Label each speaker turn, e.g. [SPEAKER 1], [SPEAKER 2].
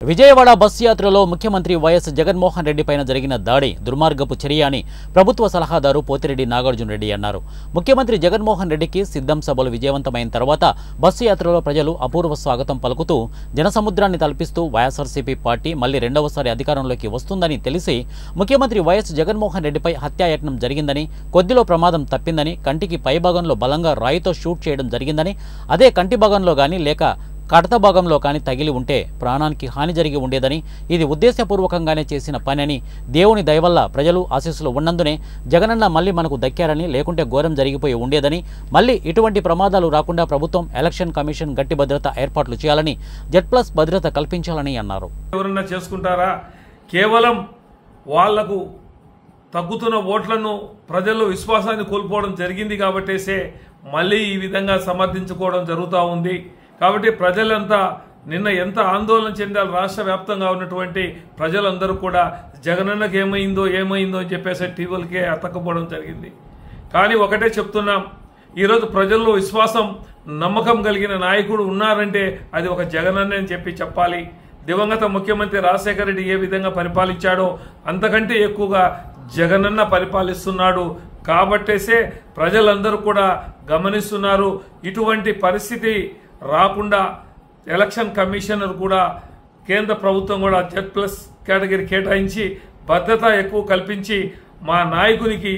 [SPEAKER 1] Vijayawada bus యాత్రలో ముఖ్యమంత్రి YS Jaganmohan Reddy పైన జరిగిన దాడి దుర్మార్గపు చర్య అని ప్రభుత్వ సలహాదారు పోతిరెడ్డి నాగార్జున రెడ్డి అన్నారు. ముఖ్యమంత్రి జగన్మోహన్ రెడ్డికి సిద్ధం సభలు విజయవంతమైన తర్వాత బస్సు యాత్రలో ప్రజలు అపూర్వ స్వాగతం పలుకుతూ జనసముద్రాన్ని తలపిస్తూ వైఎస్ఆర్సీపీ పార్టీ మళ్లీ రెండవసారి అధికారంలోకి వస్తుందని తెలిసి ముఖ్యమంత్రి వైఎస్ జగన్మోహన్ రెడ్డిపై హత్యాయత్నం జరిగిందని, కొద్దిలో ప్రమాదం తప్పిందని, కంటికి పైభాగంలో బలంగా రాయితో షూట్ చేయడం జరిగిందని, అదే కంటి భాగంలో గానీ లేక కడత భాగంలో కానీ తగిలి ఉంటే ప్రాణానికి హాని జరిగి ఉండేదని, ఇది ఉద్దేశపూర్వకంగానే చేసిన పని అని, దేవుని దయవల్ల ప్రజలు ఆశీస్సులు ఉన్నందునే జగనన్న మళ్ళీ మనకు దక్కారని, లేకుంటే ఘోరం జరిగిపోయి ఉండేదని, మళ్ళీ ఇటువంటి ప్రమాదాలు రాకుండా ప్రభుత్వం ఎలక్షన్ కమిషన్ గట్టి భద్రత ఏర్పాట్లు చేయాలని, జెడ్+ భద్రత కల్పించాలని అన్నారు.
[SPEAKER 2] ఎవరన్నా చేసుకుంటారా? కేవలం వాళ్లకు తగ్గుతున్న ఓట్లను ప్రజల్లో విశ్వాసాన్ని కోల్పోవడం జరిగింది కాబట్టేసే మళ్ళీ ఈ విధంగా సమర్థించుకోవడం జరుగుతూ ఉంది. కాబట్టి ప్రజలంతా నిన్న ఎంత ఆందోళన చెందాలి, రాష్ట్ర వ్యాప్తంగా ఉన్నటువంటి ప్రజలందరూ కూడా జగనన్నకు ఏమైందో అని చెప్పేసి టీవీలకే అతకపోవడం జరిగింది. కానీ ఒకటే చెప్తున్నాం, ఈరోజు ప్రజల్లో విశ్వాసం నమ్మకం కలిగిన నాయకుడు ఉన్నారంటే అది ఒక జగనన్న అని చెప్పాలి. దివంగత ముఖ్యమంత్రి రాజశేఖర రెడ్డి ఏ విధంగా పరిపాలించాడో అంతకంటే ఎక్కువగా జగనన్న పరిపాలిస్తున్నాడు. కాబట్టేసే ప్రజలందరూ కూడా గమనిస్తున్నారు. ఇటువంటి పరిస్థితి రాకుండా ఎలక్షన్ కమిషనర్ కూడా కేంద్ర ప్రభుత్వం కూడా జెడ్+ కేటగిరీ కేటాయించి భద్రత ఎక్కువ కల్పించి మా నాయకునికి